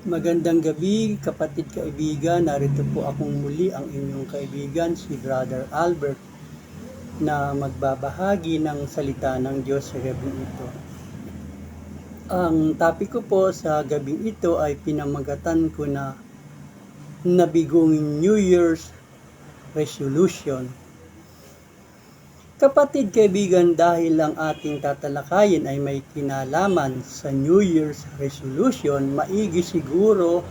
Magandang gabi, kapatid kaibigan. Narito po akong muli ang inyong kaibigan, si Brother Albert, na magbabahagi ng salita ng Diyos sa gabing ito. Ang topic ko po sa gabing ito ay pinamagatan ko na nabigong New Year's Resolution. Kapatid kaibigan, dahil ang ating tatalakayin ay may kinalaman sa New Year's Resolution, maigi siguro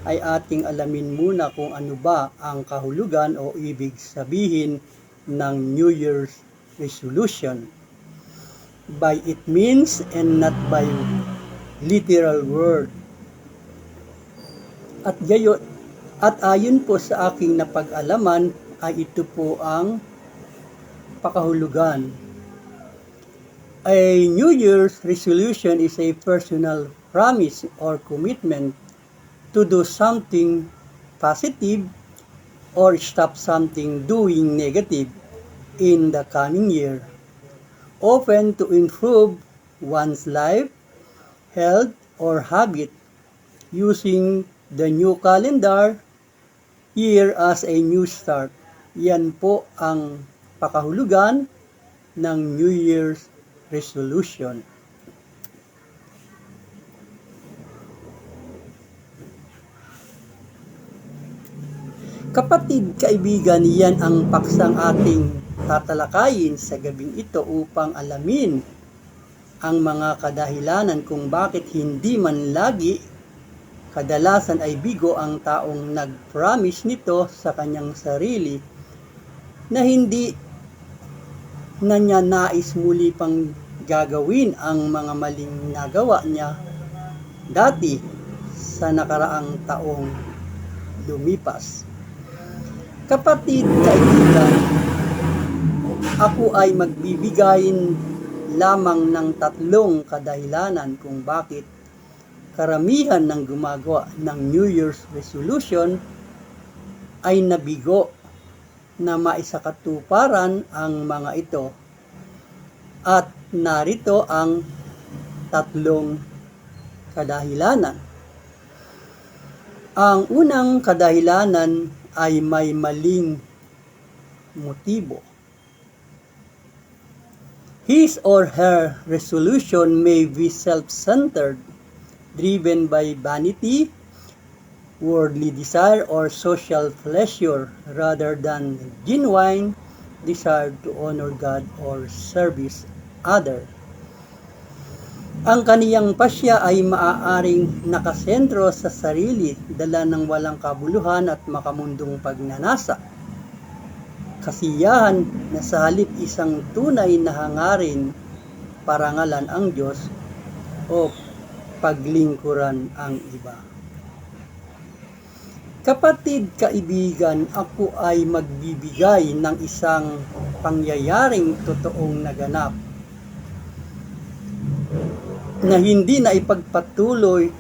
ay ating alamin muna kung ano ba ang kahulugan o ibig sabihin ng New Year's Resolution. By it means and not by literal word. At ayon po sa aking napag-alaman ay ito po ang pakahulugan. A New Year's resolution is a personal promise or commitment to do something positive or stop something doing negative in the coming year, often to improve one's life, health, or habit, using the new calendar year as a new start. Yan po ang pakahulugan ng New Year's Resolution. Kapatid, kaibigan, yan ang paksang ating tatalakayin sa gabing ito upang alamin ang mga kadahilanan kung bakit hindi man lagi kadalasan ay bigo ang taong nag-promise nito sa kanyang sarili na hindi na niya nais muli pang gagawin ang mga maling nagawa niya dati sa nakaraang taong lumipas. Kapatid, kaibigan, ako ay magbibigayin lamang ng 3 kadahilanan kung bakit karamihan ng gumagawa ng New Year's Resolution ay nabigo na maisakatuparan ang mga ito. At narito ang 3 kadahilanan. Ang unang kadahilanan ay may maling motibo. His or her resolution may be self-centered, driven by vanity, worldly desire, or social pleasure rather than genuine desire to honor God or service other. Ang kaniyang pasya ay maaaring nakasentro sa sarili, dala ng walang kabuluhan at makamundong pagnanasa. Kasiyahan na sa halip isang tunay na hangarin, parangalan ang Diyos o paglingkuran ang iba. Kapatid, kaibigan, ako ay magbibigay ng isang pangyayaring totoong naganap na hindi na ipagpatuloy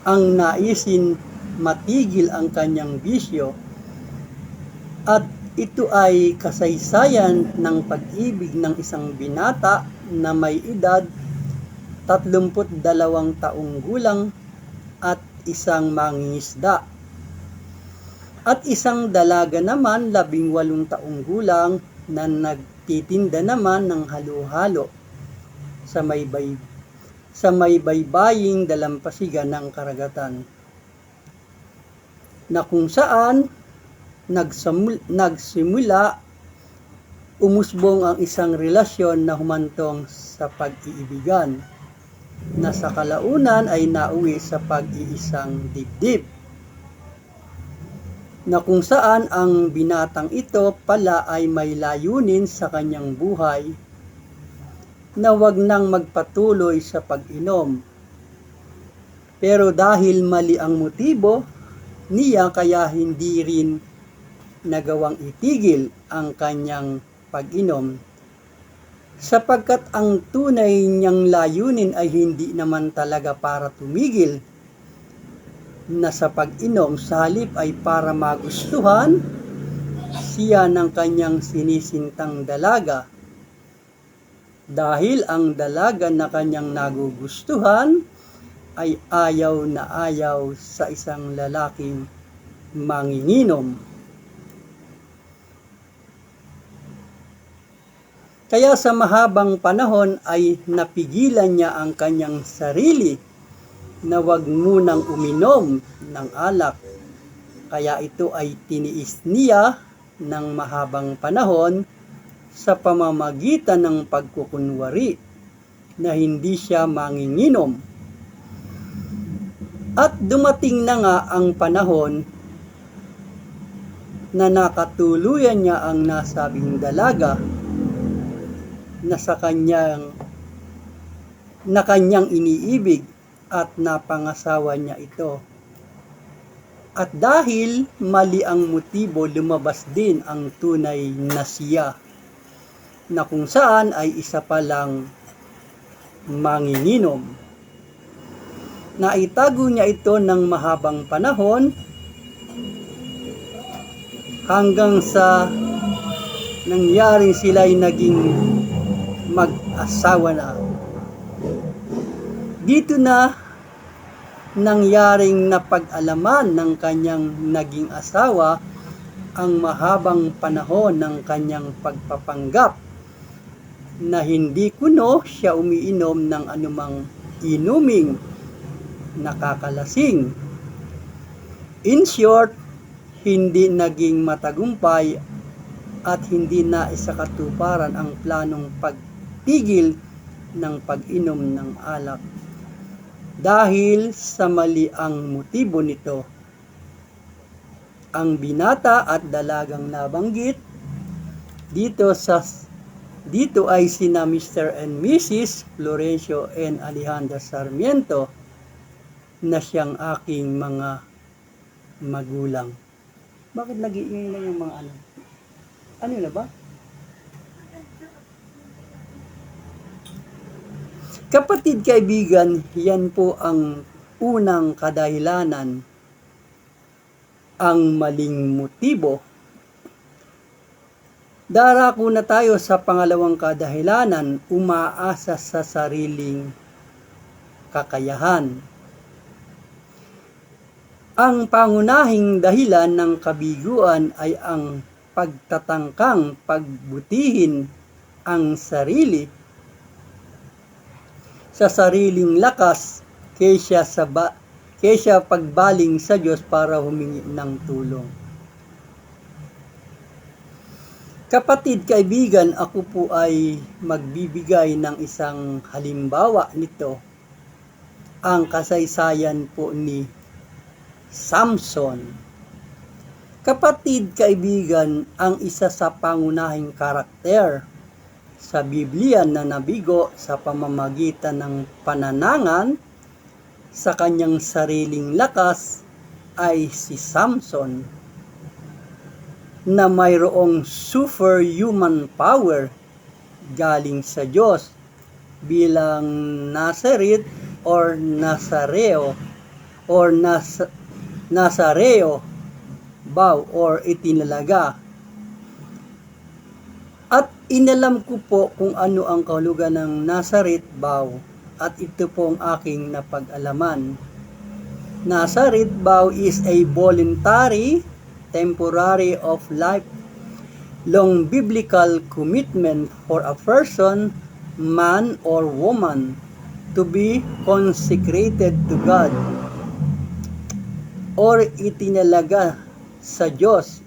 ang naisin matigil ang kanyang bisyo, at ito ay kasaysayan ng pag-ibig ng isang binata na may edad 32 taong gulang at isang mangingisda, at isang dalaga naman 18 taong gulang na nagtitinda naman ng halo-halo sa may baybaying dalampasigan ng karagatan, na kung saan nagsimula umusbong ang isang relasyon na humantong sa pag-iibigan, na sa kalaunan ay nauwi sa pag-iisang dibdib, na kung saan ang binatang ito pala ay may layunin sa kanyang buhay na wag nang magpatuloy sa pag-inom. Pero dahil mali ang motibo niya, kaya hindi rin nagawang itigil ang kanyang pag-inom, sapagkat ang tunay niyang layunin ay hindi naman talaga para tumigil na sa pag-inom, sa halip ay para magustuhan siya ng kanyang sinisintang dalaga, dahil ang dalaga na kanyang nagugustuhan ay ayaw na ayaw sa isang lalaking manginginom. Kaya sa mahabang panahon ay napigilan niya ang kanyang sarili na wag munang uminom ng alak. Kaya ito ay tiniis niya ng mahabang panahon sa pamamagitan ng pagkukunwari na hindi siya manginginom. At dumating na nga ang panahon na nakatuluyan niya ang nasabing dalaga na kanyang iniibig at napangasawa niya ito. At dahil mali ang motibo, lumabas din ang tunay na siya, na kung saan ay isa palang manginginom. Naitago niya ito ng mahabang panahon hanggang sa nangyaring sila'y naging mag-asawa na. Dito na nangyaring napag-alaman ng kanyang naging asawa ang mahabang panahon ng kanyang pagpapanggap na hindi kuno siya umiinom ng anumang inuming nakakalasing. In short, hindi naging matagumpay at hindi na isakatuparan ang planong pagtigil ng pag-inom ng alak dahil sa mali ang motibo nito. Ang binata at dalagang nabanggit dito ay sina Mr. and Mrs. Florencio and Alejandra Sarmiento na siyang aking mga magulang. Bakit nag-iingay na yung mga ano? Ano na ba? Kapatid, kaibigan, yan po ang unang kadahilanan, ang maling motibo. Darako na tayo sa pangalawang kadahilanan, umaasa sa sariling kakayahan. Ang pangunahing dahilan ng kabiguan ay ang pagtatangkang pagbutihin ang sarili sa sariling lakas kaysa pagbaling sa Diyos para humingi ng tulong. Kapatid, kaibigan, ako po ay magbibigay ng isang halimbawa nito. Ang kasaysayan po ni Samson. Kapatid, kaibigan, ang isa sa pangunahing karakter sa Biblia na nabigo sa pamamagitan ng pananangan sa kanyang sariling lakas ay si Samson, na mayroong superhuman power galing sa Diyos bilang Nazareth or Nazareo vow or itinalaga. At inalam ko po kung ano ang kahulugan ng Nazareth vow at ito po ang aking napag-alaman. Nazareth vow is a voluntary, temporary of life long biblical commitment for a person, man or woman, to be consecrated to God or itinalaga sa Diyos,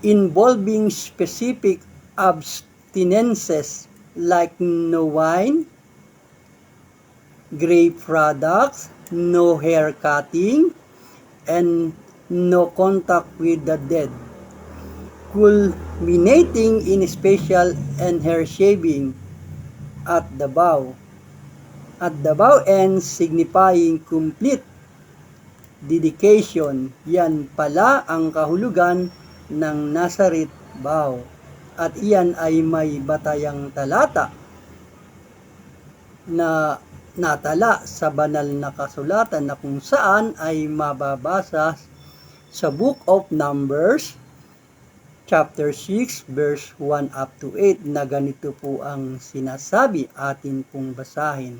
involving specific abstinences like no wine, grape products, no hair cutting, and no contact with the dead, culminating in special and hair shaving at the vow. At the vow ends, signifying complete dedication. Yan pala ang kahulugan ng Nazareth vow. At iyan ay may batayang talata na natala sa banal na kasulatan na kung saan ay mababasa sa Book of Numbers, chapter 6, verse 1 up to 8, na ganito po ang sinasabi, atin pong basahin.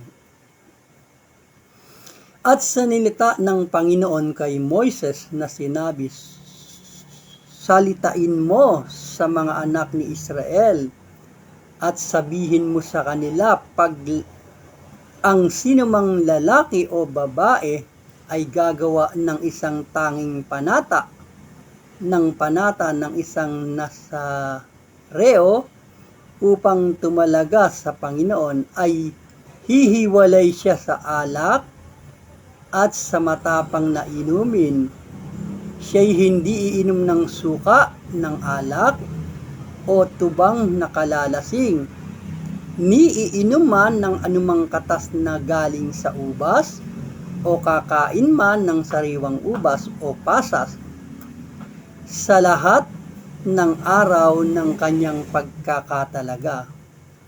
At sa nilita ng Panginoon kay Moises na sinabi, salitain mo sa mga anak ni Israel at sabihin mo sa kanila, pag ang sinumang lalaki o babae ay gagawa ng isang tanging panata ng isang Nazareo upang tumalaga sa Panginoon, ay hihiwalay siya sa alak at sa matapang na inumin. Siya'y hindi iinom ng suka, ng alak, o tubang na kalalasing, ni iinom man ng anumang katas na galing sa ubas, o kakain man ng sariwang ubas o pasas. Sa lahat ng araw ng kanyang pagkakatalaga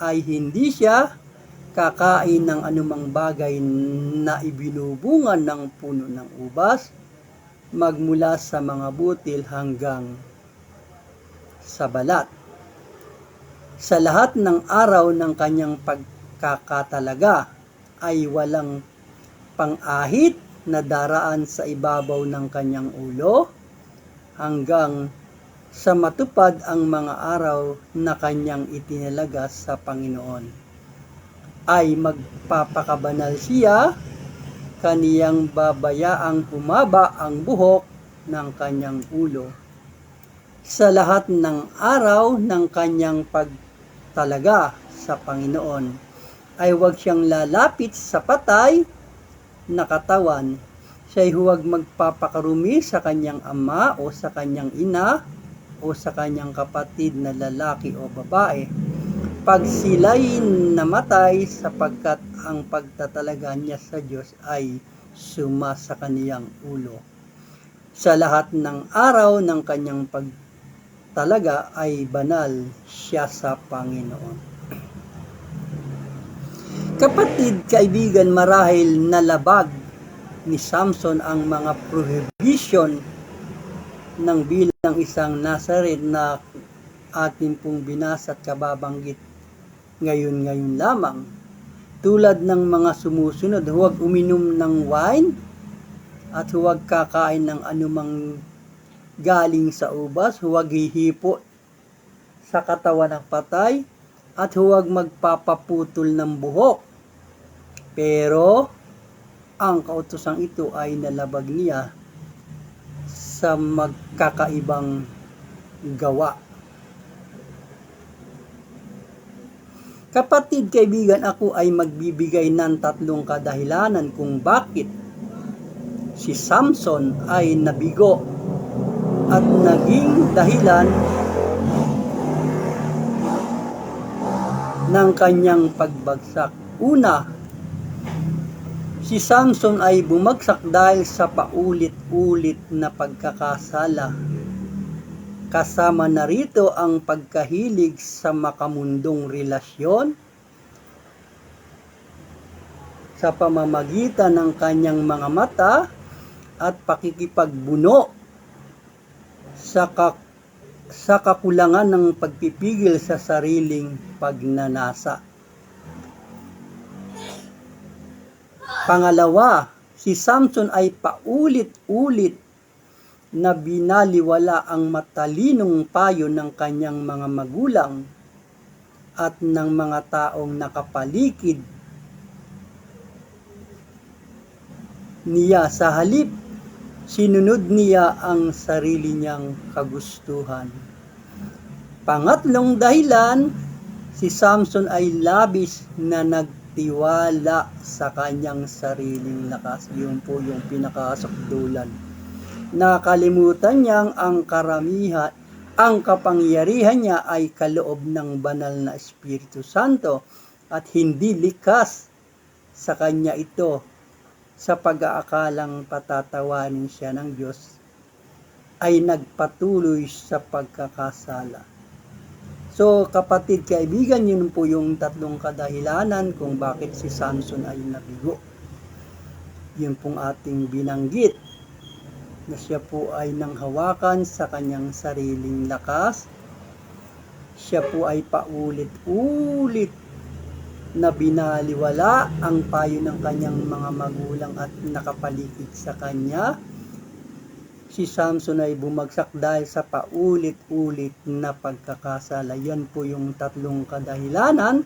ay hindi siya kakain ng anumang bagay na ibinubungan ng puno ng ubas, magmula sa mga butil hanggang sa balat. Sa lahat ng araw ng kanyang pagkakatalaga ay walang pang-ahit na daraan sa ibabaw ng kanyang ulo hanggang sa matupad ang mga araw na kanyang itinalaga sa Panginoon. Ay magpapakabanal siya, kaniyang babayaang humaba ang buhok ng kanyang ulo. Sa lahat ng araw ng kanyang pagtalaga sa Panginoon ay huwag siyang lalapit sa patay na katawan. Siya'y huwag magpapakarumi sa kanyang ama o sa kanyang ina o sa kanyang kapatid na lalaki o babae, pag sila'y namatay, sapagkat ang pagtatalaga niya sa Diyos ay suma sa kaniyang ulo. Sa lahat ng araw ng kanyang pagtalaga ay banal siya sa Panginoon. Kapatid, kaibigan, marahil nalabag ni Samson ang mga prohibition ng bilang isang Nazarene na atin pong binasa at kababanggit ngayon lamang. Tulad ng mga sumusunod, huwag uminom ng wine at huwag kakain ng anumang galing sa ubas, huwag hihipo sa katawan ng patay, at huwag magpapaputol ng buhok. Pero ang kautosang ito ay nalabag niya sa magkakaibang gawa. Kapatid, kaibigan, ako ay magbibigay ng 3 kadahilanan kung bakit si Samson ay nabigo at naging dahilan ng kanyang pagbagsak. Una, si Samson ay bumagsak dahil sa paulit-ulit na pagkakasala. Kasama na rito ang pagkahilig sa makamundong relasyon sa pamamagitan ng kanyang mga mata at pakikipagbuno sa kakulangan ng pagpipigil sa sariling pagnanasa. Pangalawa, si Samson ay paulit-ulit na binaliwala ang matalinong payo ng kanyang mga magulang at ng mga taong nakapaligid niya. Sa halip, sinunod niya ang sarili niyang kagustuhan. Pangatlong dahilan, si Samson ay labis na nagtiwala sa kanyang sariling lakas. Yun po yung pinakasukdulan. Nakalimutan niyang ang kapangyarihan niya ay kaloob ng banal na Espiritu Santo at hindi likas sa kanya ito sa pag-aakalang patatawanin siya ng Diyos, ay nagpatuloy sa pagkakasala. So kapatid, kaibigan, yun po yung 3 kadahilanan kung bakit si Samson ay nabigo. Yun pong ating binanggit, na siya po ay nanghawakan sa kanyang sariling lakas. Siya po ay paulit-ulit na binaliwala ang payo ng kanyang mga magulang at nakapaligid sa kanya, si Samson ay bumagsak dahil sa paulit-ulit na pagkakasala. Yan po yung tatlong kadahilanan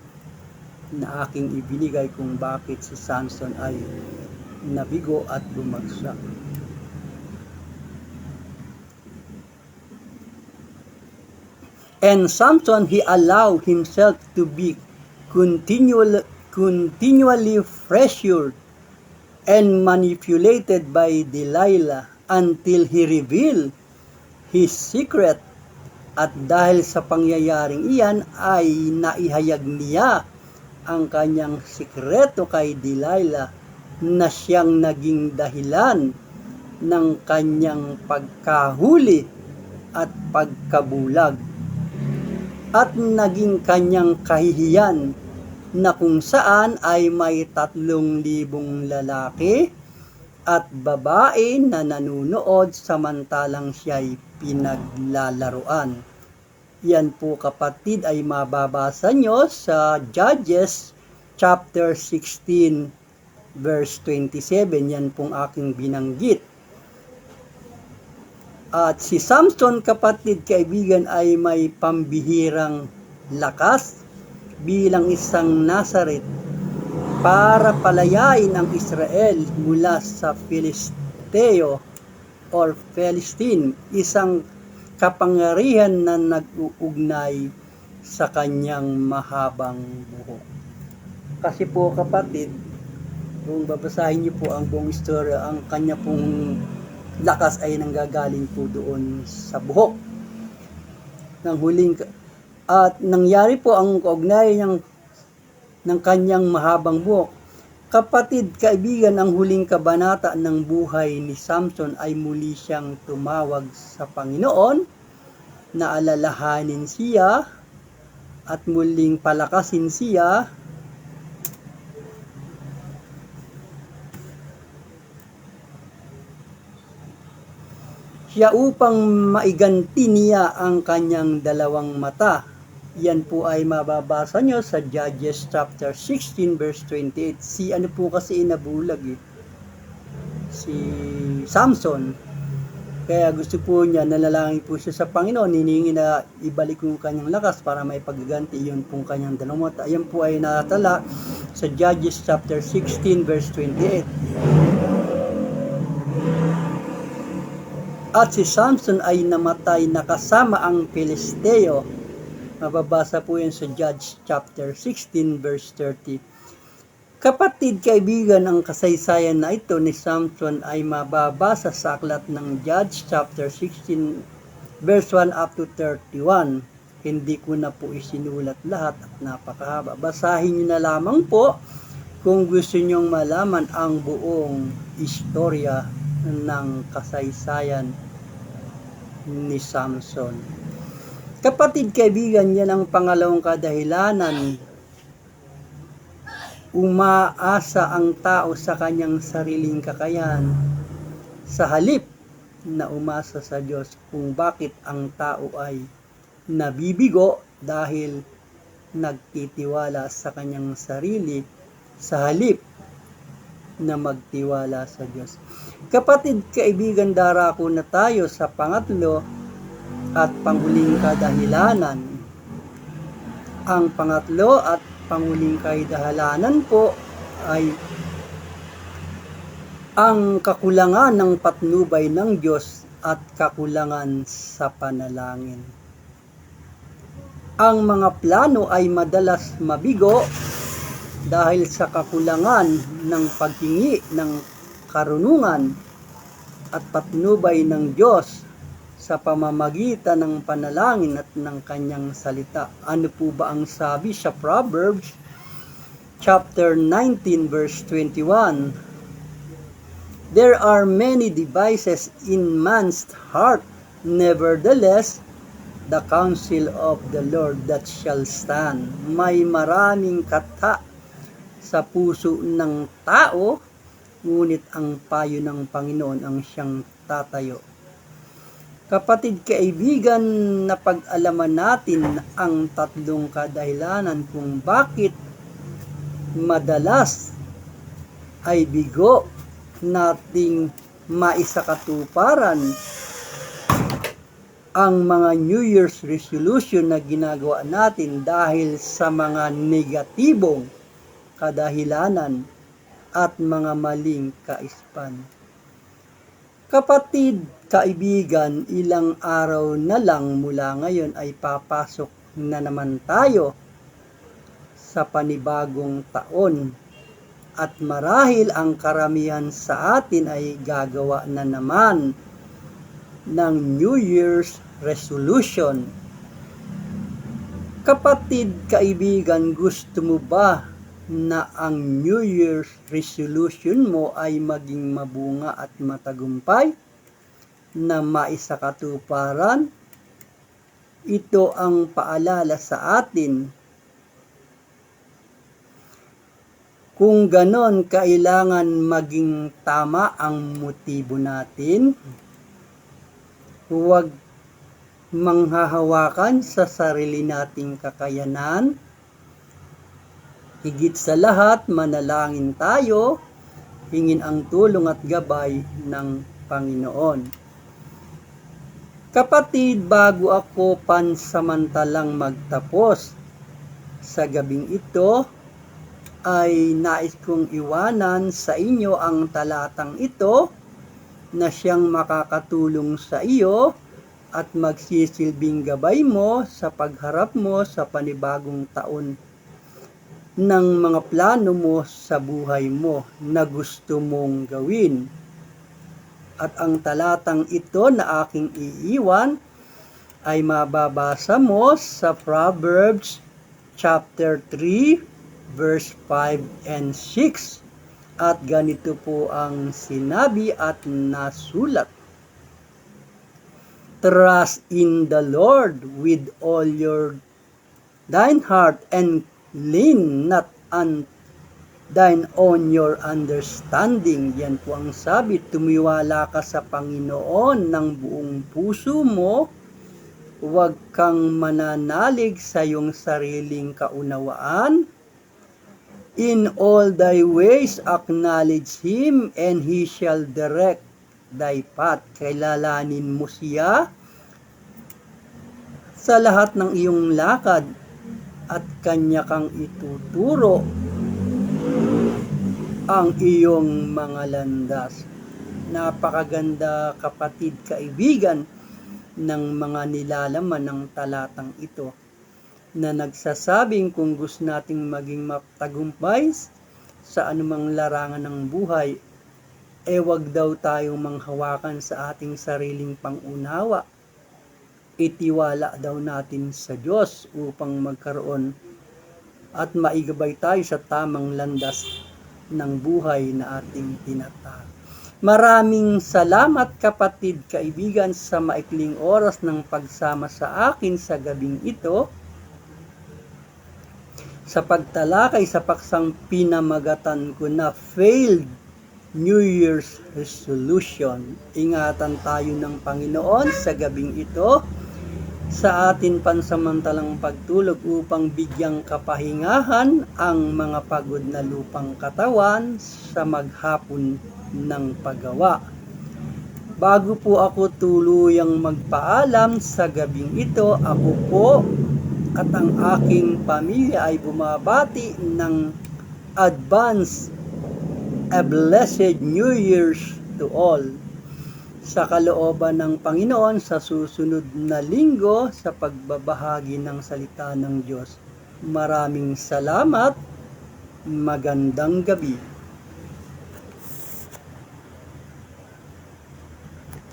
na aking ibinigay kung bakit si Samson ay nabigo at bumagsak. And Samson, he allowed himself to be continually pressured and manipulated by Delilah until he revealed his secret. At dahil sa pangyayaring iyan ay naihayag niya ang kanyang sikreto kay Delilah na siyang naging dahilan ng kanyang pagkahuli at pagkabulag at naging kanyang kahihiyan na kung saan ay may 3,000 lalaki at babae na nanunood samantalang siya'y pinaglalaruan. Yan po kapatid ay mababasa nyo sa Judges chapter 16 verse 27. Yan pong aking binanggit. At si Samson kapatid kaibigan ay may pambihirang lakas bilang isang Nazaret para palayain ang Israel mula sa Filisteo or Philistine, isang kapangyarihan na nag-uugnay sa kanyang mahabang buhok. Kasi po kapatid, kung babasahin niyo po ang buong istorya, ang kanya pong lakas ay nanggagaling po doon sa buhok ng huling at nangyari po ang kaugnay ng kanyang mahabang buhok. Kapatid, kaibigan, ang huling kabanata ng buhay ni Samson ay muli siyang tumawag sa Panginoon na alalahanin siya at muling palakasin siya upang maiganti niya ang kanyang 2 mata. Yan po ay mababasa nyo sa Judges chapter 16 verse 28. Si ano po kasi inabulag si Samson. Kaya gusto po niya, nalalangin po siya sa Panginoon, hiningi na ibalik yung kanyang lakas para may pagganti yun pong kanyang 2 mata. Yan po ay natala sa Judges chapter 16 verse 28. At si Samson ay namatay na kasama ang Filisteo. Mababasa po yan sa Judges chapter 16 verse 30. Kapatid, kaibigan, ang kasaysayan na ito ni Samson ay mababasa sa aklat ng Judges chapter 16 verse 1 up to 31. Hindi ko na po isinulat lahat at napakahaba. Basahin nyo na lamang po kung gusto nyong malaman ang buong istorya ng kasaysayan ni Samson. Kapatid, kaibigan, yan ang pangalawang kadahilanan. Umaasa ang tao sa kanyang sariling kakayahan sa halip na umasa sa Diyos, kung bakit ang tao ay nabibigo dahil nagtitiwala sa kanyang sarili sa halip na magtiwala sa Diyos. Kapatid, kaibigan, darako na tayo sa pangatlo at panghuling kadahilanan. Ang pangatlo at panghuling kadahilanan po ay ang kakulangan ng patnubay ng Diyos at kakulangan sa panalangin. Ang mga plano ay madalas mabigo dahil sa kakulangan ng paghingi ng karunungan at patnubay ng Diyos sa pamamagitan ng panalangin at ng kanyang salita. Ano po ba ang sabi sa Proverbs chapter 19 verse 21? There are many devices in man's heart, nevertheless the counsel of the Lord that shall stand. May maraming kata sa puso ng tao, ngunit ang payo ng Panginoon ang siyang tatayo. Kapatid, kaibigan, napag-alaman natin ang tatlong kadahilanan kung bakit madalas ay bigo nating maisakatuparan ang mga New Year's resolution na ginagawa natin dahil sa mga negatibong kadahilanan at mga maling kaispan. Kapatid, kaibigan, ilang araw na lang mula ngayon ay papasok na naman tayo sa panibagong taon at marahil ang karamihan sa atin ay gagawa na naman ng New Year's resolution. Kapatid, kaibigan, gusto mo ba na ang New Year's resolution mo ay maging mabunga at matagumpay na maisakatuparan? Ito ang paalala sa atin. Kung ganon, kailangan maging tama ang motibo natin. Huwag manghahawakan sa sarili nating kakayanan. Higit sa lahat, manalangin tayo, hingin ang tulong at gabay ng Panginoon. Kapatid, bago ako pansamantalang magtapos sa gabing ito, ay nais kong iwanan sa inyo ang talatang ito na siyang makakatulong sa iyo at magsisilbing gabay mo sa pagharap mo sa panibagong taon ng mga plano mo sa buhay mo na gusto mong gawin. At ang talatang ito na aking iiwan ay mababasa mo sa Proverbs chapter 3 verse 5 and 6. At ganito po ang sinabi at nasulat. Trust in the Lord with all thine heart and lean not on thine own your understanding. Yan po ang sabi, tumiwala ka sa Panginoon ng buong puso mo. Huwag kang mananalig sa iyong sariling kaunawaan. In all thy ways acknowledge Him, and He shall direct thy path. Kailalanin mo siya sa lahat ng iyong lakad at Kanya kang ituturo ang iyong mga landas. Napakaganda, kapatid, kaibigan, ng mga nilalaman ng talatang ito na nagsasabing kung gusto nating maging matagumpay sa anumang larangan ng buhay, wag daw tayong manghawakan sa ating sariling pangunawa. Itiwala daw natin sa Diyos upang magkaroon at maigabay tayo sa tamang landas ng buhay na ating tinatahak. Maraming salamat, kapatid, kaibigan, sa maikling oras ng pagsama sa akin sa gabing ito sa pagtalakay sa paksang pinamagatan ko na failed New Year's resolution. Ingatan tayo ng Panginoon sa gabing ito sa atin pansamantalang pagtulog upang bigyang kapahingahan ang mga pagod na lupang katawan sa maghapon ng paggawa. Bago po ako tuluyang magpaalam sa gabing ito, ako po at ang aking pamilya ay bumabati ng advance a blessed New Year's to all. Sa kalooban ng Panginoon sa susunod na linggo sa pagbabahagi ng salita ng Diyos. Maraming salamat. Magandang gabi.